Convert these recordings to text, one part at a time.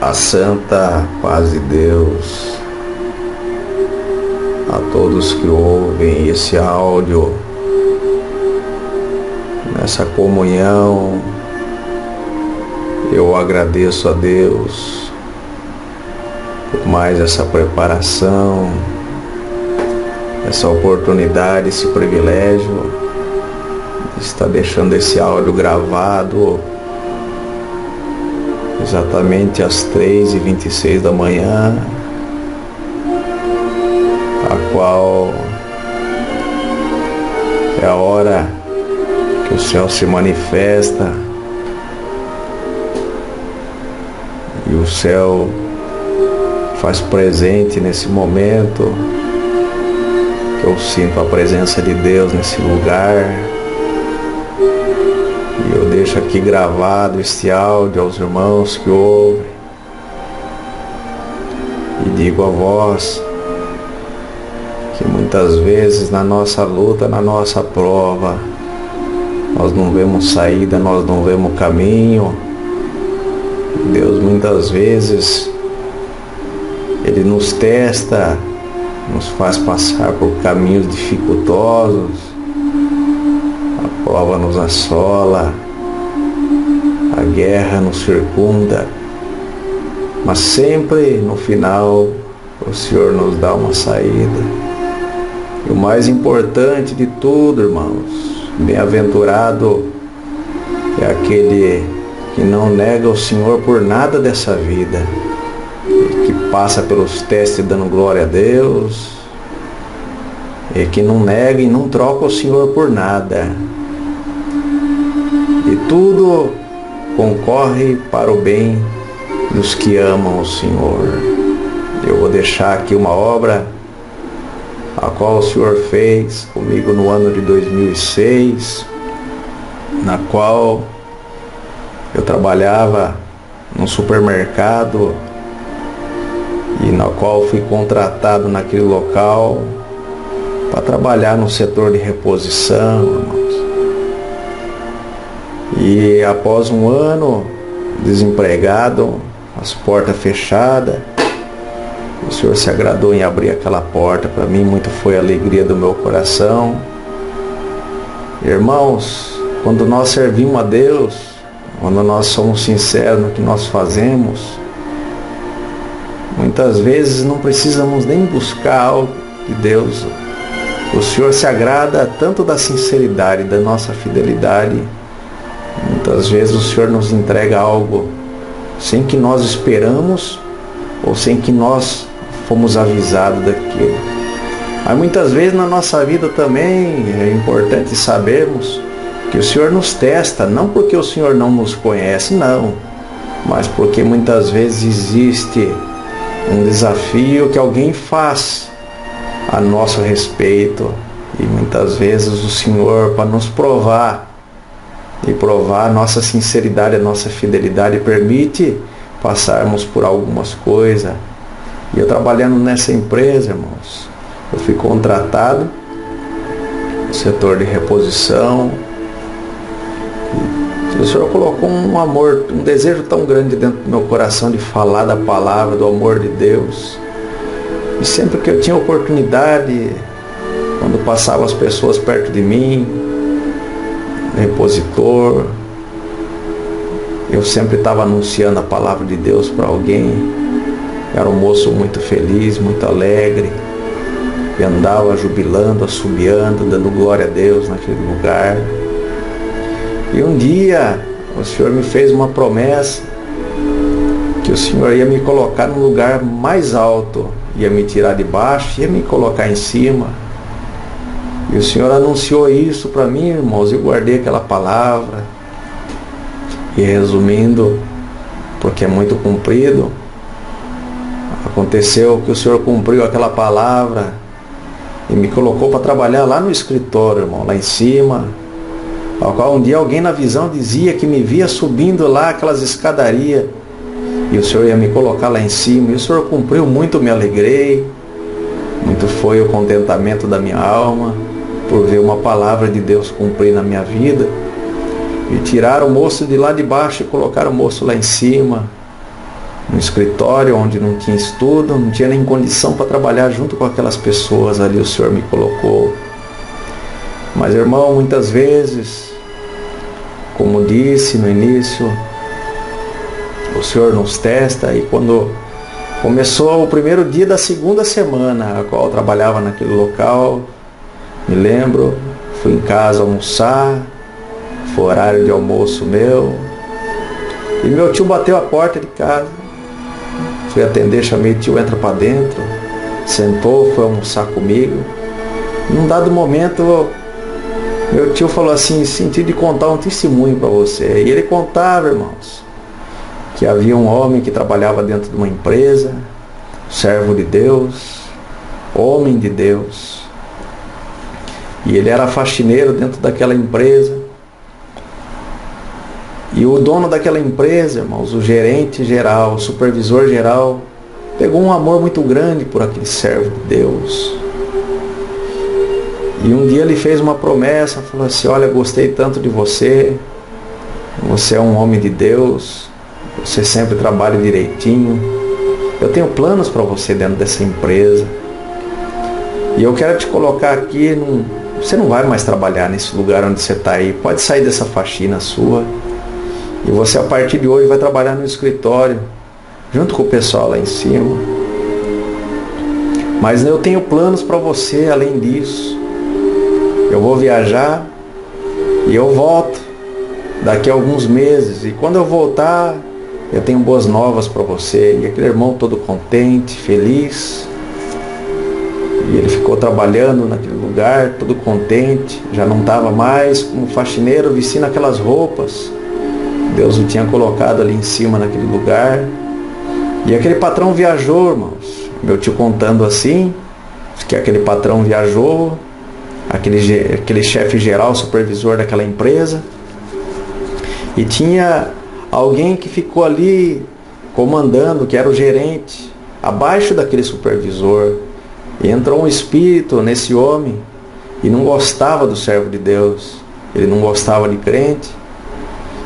A santa paz de Deus a todos que ouvem esse áudio, nessa comunhão. Eu agradeço a Deus por mais essa preparação, essa oportunidade, esse privilégio de estar deixando esse áudio gravado exatamente às 3h26 da manhã, a qual é a hora que o céu se manifesta e o céu faz presente nesse momento, que eu sinto a presença de Deus nesse lugar. E eu deixo aqui gravado este áudio aos irmãos que ouvem e digo a vós que muitas vezes na nossa luta, na nossa prova, nós não vemos saída, nós não vemos caminho. Deus muitas vezes Ele nos testa, nos faz passar por caminhos dificultosos, a prova nos assola, a guerra nos circunda, mas sempre no final o Senhor nos dá uma saída. E o mais importante de tudo, irmãos, bem-aventurado é aquele que não nega o Senhor por nada dessa vida, que passa pelos testes dando glória a Deus, e que não nega e não troca o Senhor por nada. E tudo concorre para o bem dos que amam o Senhor. Eu vou deixar aqui uma obra a qual o Senhor fez comigo no ano de 2006, na qual eu trabalhava num supermercado e na qual fui contratado naquele local para trabalhar no setor de reposição, irmãos. E após um ano desempregado, as portas fechadas, o Senhor se agradou em abrir aquela porta para mim, muito foi a alegria do meu coração. Irmãos, quando nós servimos a Deus, quando nós somos sinceros no que nós fazemos, muitas vezes não precisamos nem buscar algo de Deus. O Senhor se agrada tanto da sinceridade, da nossa fidelidade. Muitas vezes o Senhor nos entrega algo sem que nós esperamos ou sem que nós fomos avisados daquilo. Mas muitas vezes na nossa vida também é importante sabermos que o Senhor nos testa, não porque o Senhor não nos conhece, não, mas porque muitas vezes existe um desafio que alguém faz a nosso respeito, e muitas vezes o Senhor, para nos provar e provar a nossa sinceridade, a nossa fidelidade, permite passarmos por algumas coisas. E eu trabalhando nessa empresa, irmãos, eu fui contratado no setor de reposição. O Senhor colocou um amor, um desejo tão grande dentro do meu coração de falar da palavra, do amor de Deus. E sempre que eu tinha oportunidade, quando passavam as pessoas perto de mim, repositor, eu sempre estava anunciando a palavra de Deus para alguém. Era um moço muito feliz, muito alegre, e andava jubilando, assobiando, dando glória a Deus naquele lugar. E um dia o Senhor me fez uma promessa que o Senhor ia me colocar num lugar mais alto, ia me tirar de baixo, ia me colocar em cima. E o Senhor anunciou isso para mim, irmãos. Eu guardei aquela palavra. E resumindo, porque é muito comprido, aconteceu que o Senhor cumpriu aquela palavra e me colocou para trabalhar lá no escritório, irmão, lá em cima, ao qual um dia alguém na visão dizia que me via subindo lá aquelas escadarias, e o Senhor ia me colocar lá em cima. E o Senhor cumpriu muito, me alegrei, muito foi o contentamento da minha alma por ver uma palavra de Deus cumprir na minha vida. E tiraram o moço de lá de baixo e colocaram o moço lá em cima. um escritório onde não tinha estudo, não tinha nem condição para trabalhar junto com aquelas pessoas ali, o Senhor me colocou. Mas, irmão, muitas vezes, como disse no início, o Senhor nos testa, e quando começou o primeiro dia da segunda semana, a qual eu trabalhava naquele local, me lembro, fui em casa almoçar, foi horário de almoço meu, e meu tio bateu a porta de casa, fui atender, chamei o tio, entra para dentro, sentou, foi almoçar comigo. Num dado momento, meu tio falou assim, senti de contar um testemunho para você. E ele contava, irmãos, que havia um homem que trabalhava dentro de uma empresa, servo de Deus, homem de Deus, e ele era faxineiro dentro daquela empresa. E o dono daquela empresa, irmãos, o gerente geral, o supervisor geral, pegou um amor muito grande por aquele servo de Deus. E um dia ele fez uma promessa, falou assim, olha, gostei tanto de você, você é um homem de Deus, você sempre trabalha direitinho, eu tenho planos para você dentro dessa empresa, e eu quero te colocar aqui, você não vai mais trabalhar nesse lugar onde você está aí, pode sair dessa faxina sua, e você a partir de hoje vai trabalhar no escritório, junto com o pessoal lá em cima. Mas eu tenho planos para você além disso. Eu vou viajar e eu volto daqui a alguns meses. E quando eu voltar, eu tenho boas novas para você. E aquele irmão todo contente, feliz. E ele ficou trabalhando naquele lugar, todo contente. Já não estava mais como faxineiro vestindo aquelas roupas. Deus o tinha colocado ali em cima naquele lugar. E aquele patrão viajou, irmãos. Meu tio contando assim, que aquele patrão viajou, aquele chefe geral, supervisor daquela empresa. E tinha alguém que ficou ali comandando, que era o gerente, abaixo daquele supervisor. E entrou um espírito nesse homem e não gostava do servo de Deus. Ele não gostava de crente.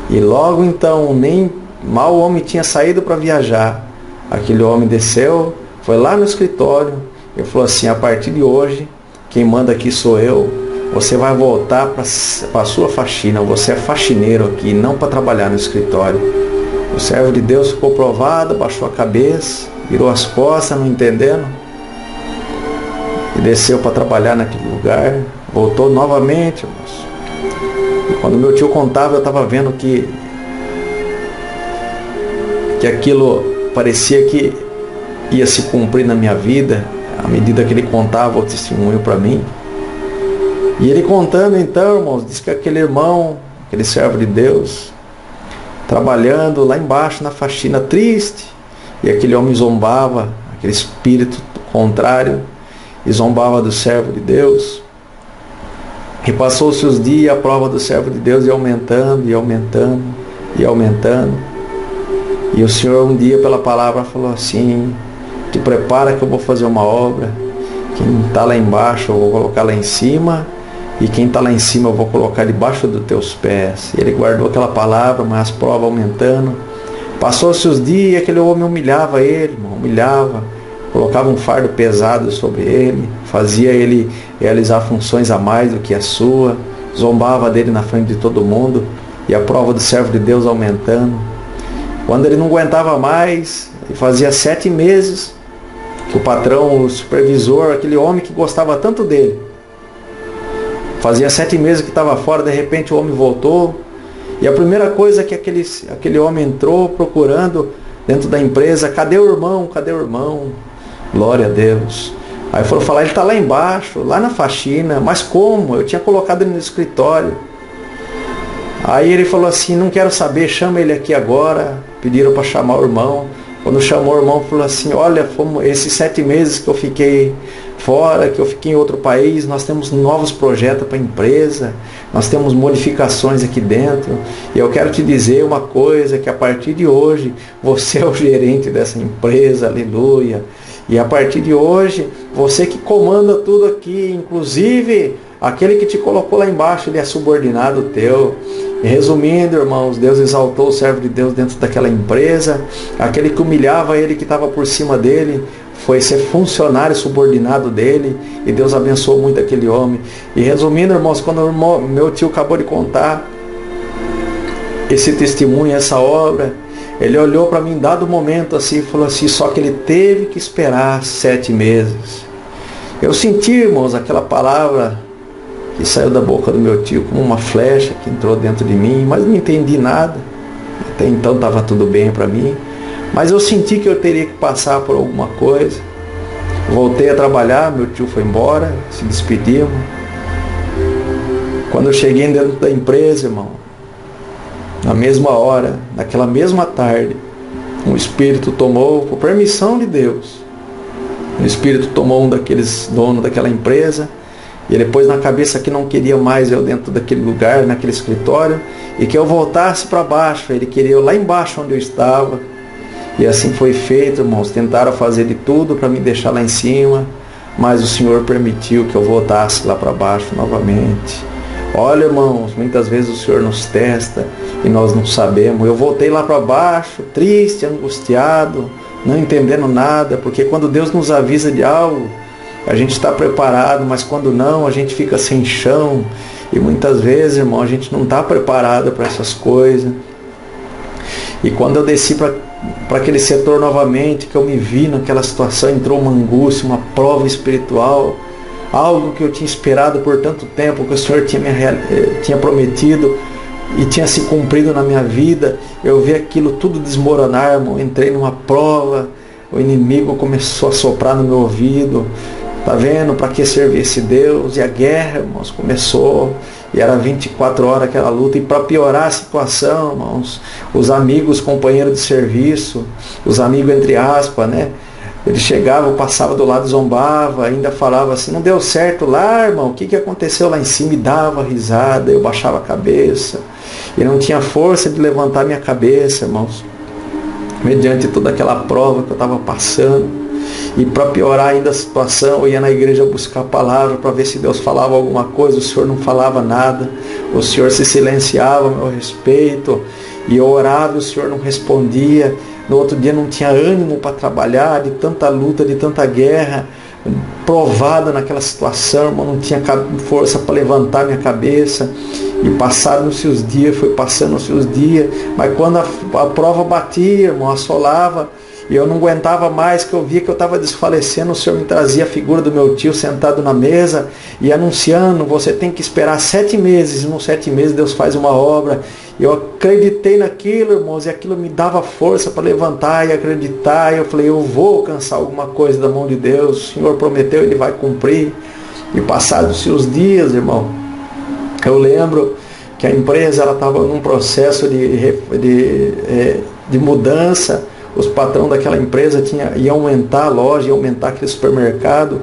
E logo então, nem mal o homem tinha saído para viajar, aquele homem desceu, foi lá no escritório e falou assim, a partir de hoje, quem manda aqui sou eu, você vai voltar para a sua faxina, você é faxineiro aqui, não para trabalhar no escritório. O servo de Deus ficou provado, baixou a cabeça, virou as costas, não entendendo, e desceu para trabalhar naquele lugar, voltou novamente, irmãos. E quando meu tio contava, eu estava vendo que aquilo parecia que ia se cumprir na minha vida, à medida que ele contava o testemunho para mim. E ele contando então, irmãos, disse que aquele irmão, aquele servo de Deus, trabalhando lá embaixo na faxina, triste, e aquele homem zombava, aquele espírito contrário, e zombava do servo de Deus. E passou-se os dias, a prova do servo de Deus ia aumentando, e aumentando, e aumentando. E o Senhor um dia pela palavra falou assim, te prepara que eu vou fazer uma obra, quem está lá embaixo eu vou colocar lá em cima, e quem está lá em cima eu vou colocar debaixo dos teus pés. E ele guardou aquela palavra, mas as provas aumentando. Passou-se os dias, aquele homem humilhava ele, humilhava, colocava um fardo pesado sobre ele, fazia ele realizar funções a mais do que a sua, zombava dele na frente de todo mundo, e a prova do servo de Deus aumentando. Quando ele não aguentava mais, ele fazia 7 meses que o patrão, o supervisor, aquele homem que gostava tanto dele, fazia 7 meses que estava fora, de repente o homem voltou, e a primeira coisa que aquele homem entrou procurando dentro da empresa, cadê o irmão? Cadê o irmão? Glória a Deus. Aí foram falar, ele está lá embaixo, lá na faxina. Mas como? Eu tinha colocado ele no escritório. Aí ele falou assim, não quero saber, chama ele aqui agora. Pediram para chamar o irmão. Quando chamou o irmão, falou assim, olha, esses 7 meses que eu fiquei fora, que eu fiquei em outro país, nós temos novos projetos para a empresa, nós temos modificações aqui dentro, e eu quero te dizer uma coisa, que a partir de hoje, você é o gerente dessa empresa, aleluia, e a partir de hoje, você que comanda tudo aqui, inclusive aquele que te colocou lá embaixo, ele é subordinado teu. E resumindo, irmãos, Deus exaltou o servo de Deus dentro daquela empresa. Aquele que humilhava ele, que estava por cima dele, foi ser funcionário subordinado dele. E Deus abençoou muito aquele homem. E resumindo, irmãos, quando o meu tio acabou de contar esse testemunho, essa obra, ele olhou para mim, dado momento assim, e falou assim, só que ele teve que esperar 7 meses. Eu senti, irmãos, aquela palavra que saiu da boca do meu tio como uma flecha que entrou dentro de mim, mas não entendi nada. Até então estava tudo bem para mim, mas eu senti que eu teria que passar por alguma coisa. Voltei a trabalhar, meu tio foi embora, se despedimos. Quando eu cheguei dentro da empresa, irmão, na mesma hora, naquela mesma tarde, um espírito tomou, por permissão de Deus, o espírito tomou um daqueles donos daquela empresa, e ele pôs na cabeça que não queria mais eu dentro daquele lugar, naquele escritório, e que eu voltasse para baixo. Ele queria eu lá embaixo onde eu estava. E assim foi feito, irmãos. Tentaram fazer de tudo para me deixar lá em cima, mas o Senhor permitiu que eu voltasse lá para baixo novamente. Olha, irmãos, muitas vezes o Senhor nos testa e nós não sabemos. Eu voltei lá para baixo, triste, angustiado, não entendendo nada, porque quando Deus nos avisa de algo, a gente está preparado, mas quando não, a gente fica sem chão. E muitas vezes, irmão, a gente não está preparado para essas coisas. E quando eu desci para aquele setor novamente, que eu me vi naquela situação, entrou uma angústia, uma prova espiritual, algo que eu tinha esperado por tanto tempo, que o Senhor tinha prometido e tinha se cumprido na minha vida. Eu vi aquilo tudo desmoronar, irmão. Entrei numa prova, o inimigo começou a soprar no meu ouvido. Tá vendo? Para que servir esse Deus? E a guerra, irmãos, começou. E era 24 horas aquela luta. E para piorar a situação, irmãos, os amigos, companheiros de serviço, os amigos entre aspas, né? Ele chegava, passava do lado, zombava, ainda falava assim, não deu certo lá, irmão, o que aconteceu lá em cima? E dava risada, eu baixava a cabeça. E não tinha força de levantar minha cabeça, irmãos, mediante toda aquela prova que eu estava passando. E para piorar ainda a situação, eu ia na igreja buscar a palavra para ver se Deus falava alguma coisa. O Senhor não falava nada, o Senhor se silenciava a meu respeito. E eu orava e o Senhor não respondia. No outro dia não tinha ânimo para trabalhar, de tanta luta, de tanta guerra, provada naquela situação, irmão, não tinha força para levantar minha cabeça. E passaram-se os dias, foi passando-se os dias, mas quando a prova batia, irmão, assolava, e eu não aguentava mais, que eu via que eu estava desfalecendo, o Senhor me trazia a figura do meu tio sentado na mesa e anunciando, você tem que esperar 7 meses, e nos 7 meses Deus faz uma obra. Eu acreditei naquilo, irmãos, e aquilo me dava força para levantar e acreditar. E eu falei, eu vou alcançar alguma coisa da mão de Deus, o Senhor prometeu, Ele vai cumprir. E passados-se os dias, irmão, eu lembro que a empresa estava num processo de mudança. Os patrões daquela empresa iam aumentar a loja, iam aumentar aquele supermercado,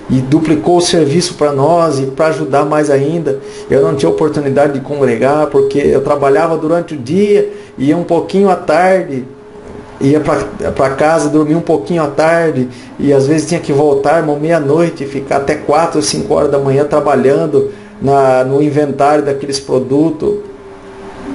e duplicou o serviço para nós, e para ajudar mais ainda, eu não tinha oportunidade de congregar, porque eu trabalhava durante o dia, ia um pouquinho à tarde, ia para casa, dormia um pouquinho à tarde, e às vezes tinha que voltar, irmão, meia-noite, ficar até 4 ou 5 horas da manhã trabalhando no inventário daqueles produtos,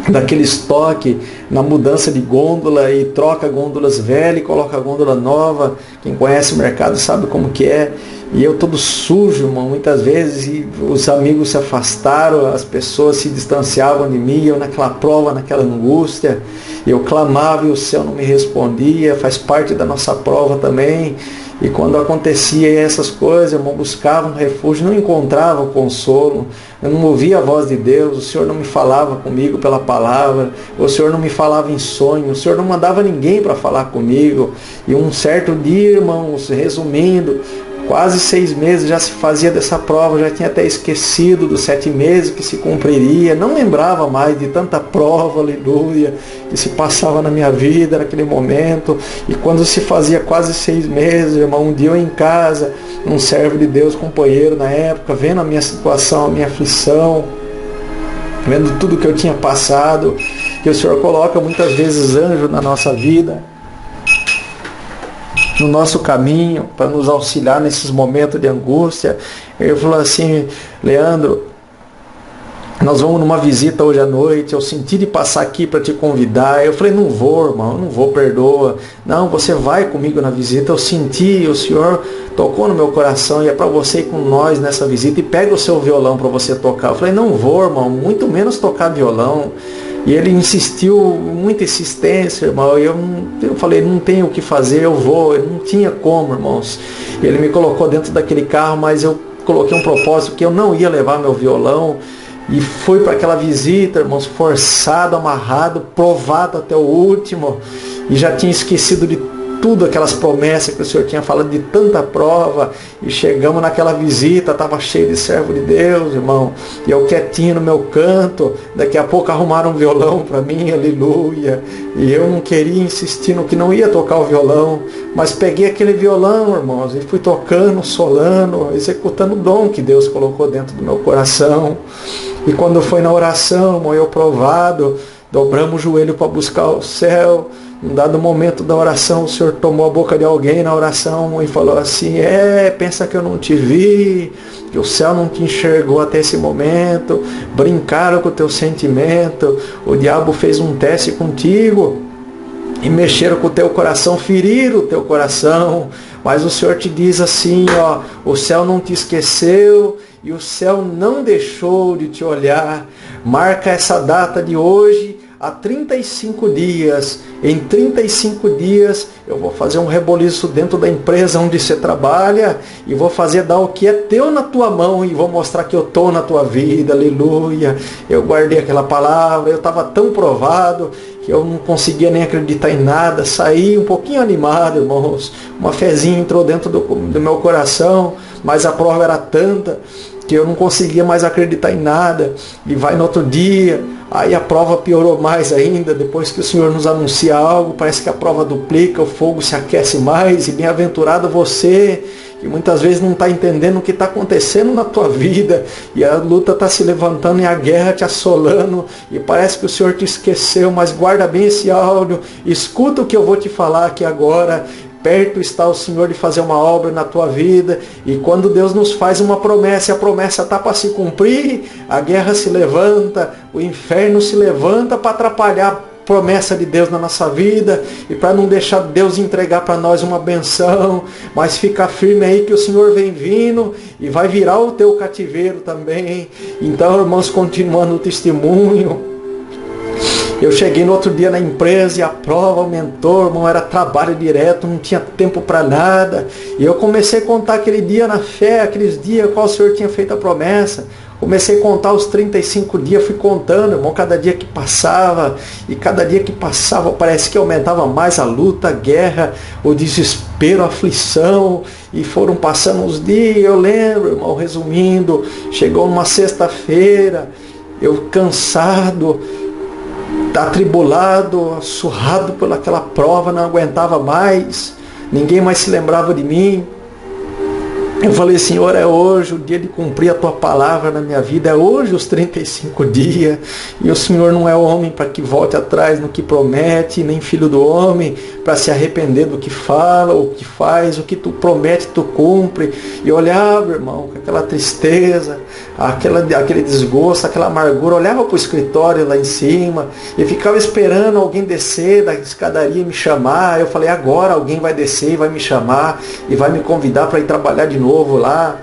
daquele estoque, na mudança de gôndola, e troca gôndolas velhas e coloca gôndola nova. Quem conhece o mercado sabe como que é. E eu todo sujo, irmão, muitas vezes, e os amigos se afastaram, as pessoas se distanciavam de mim, eu naquela prova, naquela angústia, eu clamava e o céu não me respondia. Faz parte da nossa prova também. E quando acontecia essas coisas, irmão, buscava um refúgio, não encontrava consolo, eu não ouvia a voz de Deus, o Senhor não me falava comigo pela palavra, o Senhor não me falava em sonho, o Senhor não mandava ninguém para falar comigo. E um certo dia, irmãos, resumindo, quase 6 meses já se fazia dessa prova, já tinha até esquecido dos 7 meses que se cumpriria, não lembrava mais de tanta prova, aleluia, que se passava na minha vida naquele momento. E quando se fazia quase 6 meses, irmão, um dia eu em casa, um servo de Deus, companheiro na época, vendo a minha situação, a minha aflição, vendo tudo que eu tinha passado, que o Senhor coloca muitas vezes anjo na nossa vida, no nosso caminho, para nos auxiliar nesses momentos de angústia. Ele falou assim: Leandro, nós vamos numa visita hoje à noite, eu senti de passar aqui para te convidar. Eu falei: não vou, irmão, não vou, perdoa. Não, você vai comigo na visita, eu senti, o Senhor tocou no meu coração e é para você ir com nós nessa visita, e pega o seu violão para você tocar. Eu falei: não vou, irmão, muito menos tocar violão. E ele insistiu, muita insistência, irmão. Eu falei: não tenho o que fazer, eu vou. Eu não tinha como, irmãos. E ele me colocou dentro daquele carro, mas eu coloquei um propósito que eu não ia levar meu violão. E fui para aquela visita, irmãos, forçado, amarrado, provado até o último. E já tinha esquecido de tudo, aquelas promessas que o Senhor tinha falado, de tanta prova. E chegamos naquela visita, estava cheio de servo de Deus, irmão. E eu quietinho no meu canto. Daqui a pouco arrumaram um violão para mim, aleluia. E eu não queria insistir no que não ia tocar o violão. Mas peguei aquele violão, irmãos, e fui tocando, solando, executando o dom que Deus colocou dentro do meu coração. E quando foi na oração, irmão, eu provado, dobramos o joelho para buscar o céu. Num dado momento da oração, o Senhor tomou a boca de alguém na oração e falou assim: pensa que eu não te vi, que o céu não te enxergou até esse momento, brincaram com o teu sentimento, o diabo fez um teste contigo e mexeram com o teu coração, feriram o teu coração, mas o Senhor te diz assim, ó: o céu não te esqueceu e o céu não deixou de te olhar. Marca essa data de hoje, há 35 dias. Em 35 dias eu vou fazer um reboliço dentro da empresa onde você trabalha e vou fazer dar o que é teu na tua mão e vou mostrar que eu estou na tua vida, aleluia. Eu guardei aquela palavra, eu estava tão provado que eu não conseguia nem acreditar em nada, saí um pouquinho animado, irmãos. Uma fezinha entrou dentro do meu coração, mas a prova era tanta que eu não conseguia mais acreditar em nada. E vai no outro dia, aí a prova piorou mais ainda. Depois que o Senhor nos anuncia algo, parece que a prova duplica, o fogo se aquece mais. E bem-aventurado você, que muitas vezes não está entendendo o que está acontecendo na tua vida, e a luta está se levantando e a guerra te assolando, e parece que o Senhor te esqueceu. Mas guarda bem esse áudio, escuta o que eu vou te falar aqui agora. Perto está o Senhor de fazer uma obra na tua vida, e quando Deus nos faz uma promessa, e a promessa está para se cumprir, a guerra se levanta, o inferno se levanta para atrapalhar a promessa de Deus na nossa vida, e para não deixar Deus entregar para nós uma benção. Mas fica firme aí que o Senhor vem vindo, e vai virar o teu cativeiro também. Então, irmãos, continuando o testemunho, eu cheguei no outro dia na empresa e a prova aumentou, irmão, era trabalho direto, não tinha tempo para nada. E eu comecei a contar aquele dia na fé, aqueles dias qual o Senhor tinha feito a promessa. Comecei a contar os 35 dias, fui contando, irmão, cada dia que passava. E cada dia que passava parece que aumentava mais a luta, a guerra, o desespero, a aflição. E foram passando os dias, eu lembro, irmão, resumindo, chegou uma sexta-feira, eu cansado, atribulado, surrado pelaquela prova, não aguentava mais, ninguém mais se lembrava de mim. Eu falei: Senhor, é hoje o dia de cumprir a tua palavra na minha vida, é hoje os 35 dias, e o Senhor não é homem para que volte atrás no que promete, nem filho do homem para se arrepender do que fala, ou que faz, o que tu promete, tu cumpre. E eu olhava, irmão, com aquela tristeza, aquele desgosto, aquela amargura, olhava para o escritório lá em cima, e ficava esperando alguém descer da escadaria e me chamar. Eu falei: agora alguém vai descer e vai me chamar, e vai me convidar para ir trabalhar de novo lá.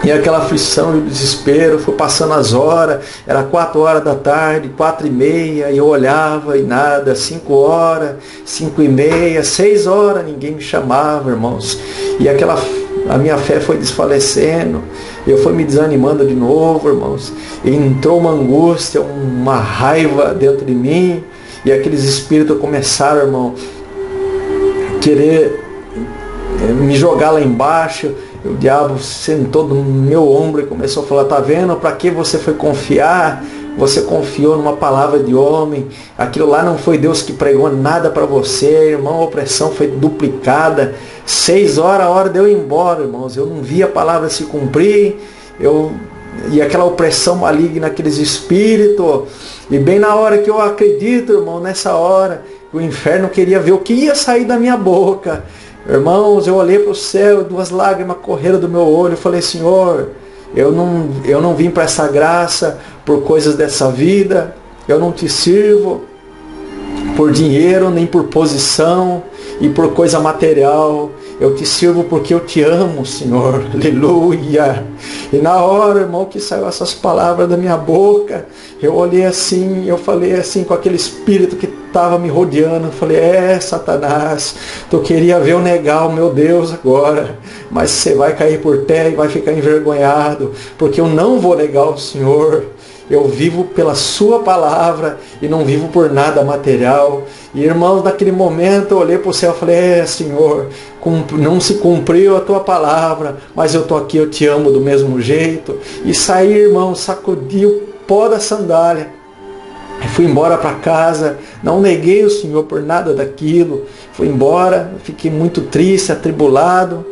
E aquela aflição e o desespero, foi passando as horas, era 4 horas da tarde, 4h30, e eu olhava e nada, 5 horas, 5h30, 6 horas, ninguém me chamava, irmãos. E a minha fé foi desfalecendo, eu fui me desanimando de novo, irmãos. E entrou uma angústia, uma raiva dentro de mim, e aqueles espíritos começaram, irmão, querer me jogar lá embaixo. O diabo sentou no meu ombro e começou a falar: tá vendo para que você foi confiar? Você confiou numa palavra de homem, aquilo lá não foi Deus que pregou nada para você, irmão, a opressão foi duplicada. 6 horas, a hora de eu ir embora, irmãos, eu não vi a palavra se cumprir, e aquela opressão maligna, aqueles espíritos, e bem na hora que eu acredito, irmão, nessa hora, o inferno queria ver o que ia sair da minha boca. Irmãos, eu olhei para o céu e 2 lágrimas correram do meu olho. Eu falei, Senhor, eu não vim para essa graça por coisas dessa vida. Eu não te sirvo por dinheiro, nem por posição e por coisa material. Eu te sirvo porque eu te amo, Senhor. Aleluia. E na hora, irmão, que saiu essas palavras da minha boca, eu olhei assim, eu falei assim com aquele espírito que estava me rodeando. Eu falei, Satanás, tu queria ver eu negar o meu Deus agora, mas você vai cair por terra e vai ficar envergonhado, porque eu não vou negar o Senhor. Eu vivo pela sua palavra e não vivo por nada material. E irmãos, naquele momento eu olhei para o céu e falei, Senhor, não se cumpriu a tua palavra, mas eu estou aqui, eu te amo do mesmo jeito. E saí, irmão, sacudi o pó da sandália. Fui embora para casa, não neguei o Senhor por nada daquilo. Fui embora, fiquei muito triste, atribulado.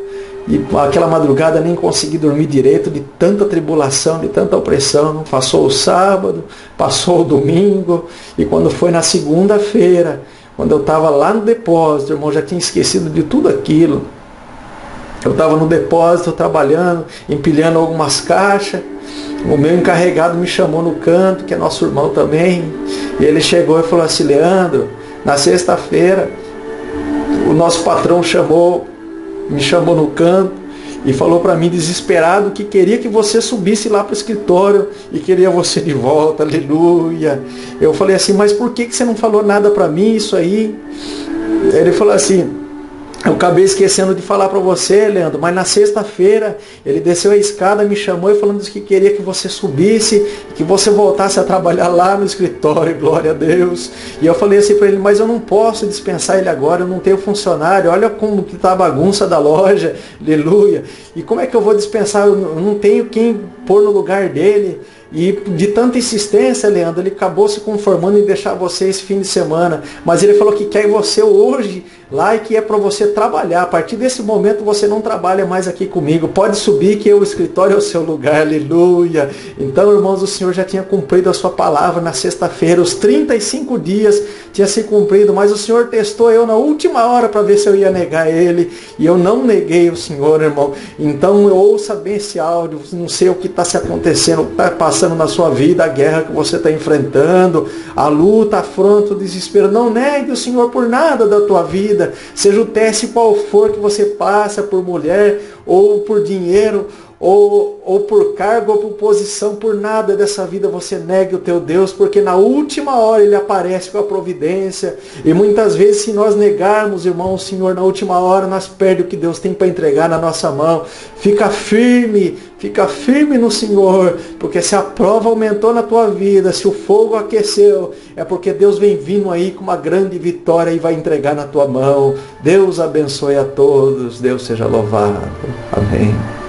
E aquela madrugada nem consegui dormir direito de tanta tribulação, de tanta opressão. Passou o sábado, passou o domingo, e quando foi na segunda-feira, quando eu estava lá no depósito, irmão, já tinha esquecido de tudo aquilo. Eu estava no depósito trabalhando, empilhando algumas caixas. O meu encarregado me chamou no canto, que é nosso irmão também, e ele chegou e falou assim, Leandro, na sexta-feira, o nosso patrão me chamou no canto e falou para mim desesperado que queria que você subisse lá para o escritório e queria você de volta, aleluia. Eu falei assim, mas por que você não falou nada para mim isso aí? Ele falou assim, eu acabei esquecendo de falar para você, Leandro, mas na sexta-feira ele desceu a escada, me chamou e falando que queria que você subisse, que você voltasse a trabalhar lá no escritório, glória a Deus. E eu falei assim para ele, mas eu não posso dispensar ele agora, eu não tenho funcionário, olha como que está a bagunça da loja, aleluia. E como é que eu vou dispensar, eu não tenho quem pôr no lugar dele. E de tanta insistência, Leandro, ele acabou se conformando em deixar você esse fim de semana. Mas ele falou que quer você hoje lá e que é para você trabalhar. A partir desse momento você não trabalha mais aqui comigo. Pode subir que o escritório é o seu lugar. Aleluia. Então, irmãos, o Senhor já tinha cumprido a sua palavra na sexta-feira. Os 35 dias tinha se cumprido. Mas o Senhor testou eu na última hora para ver se eu ia negar ele. E eu não neguei o Senhor, irmão. Então, ouça bem esse áudio. Não sei o que está se acontecendo, o que está passando na sua vida, a guerra que você está enfrentando, a luta, a afronta, o desespero. Não negue o Senhor por nada da tua vida, seja o teste qual for que você passa, por mulher, ou por dinheiro, ou por cargo, ou por posição, por nada dessa vida você negue o teu Deus, porque na última hora ele aparece com a providência. E muitas vezes, se nós negarmos, irmão, o Senhor, na última hora, nós perdemos o que Deus tem para entregar na nossa mão. Fica firme no Senhor, porque se a prova aumentou na tua vida, se o fogo aqueceu, é porque Deus vem vindo aí com uma grande vitória e vai entregar na tua mão. Deus abençoe a todos, Deus seja louvado. Amém.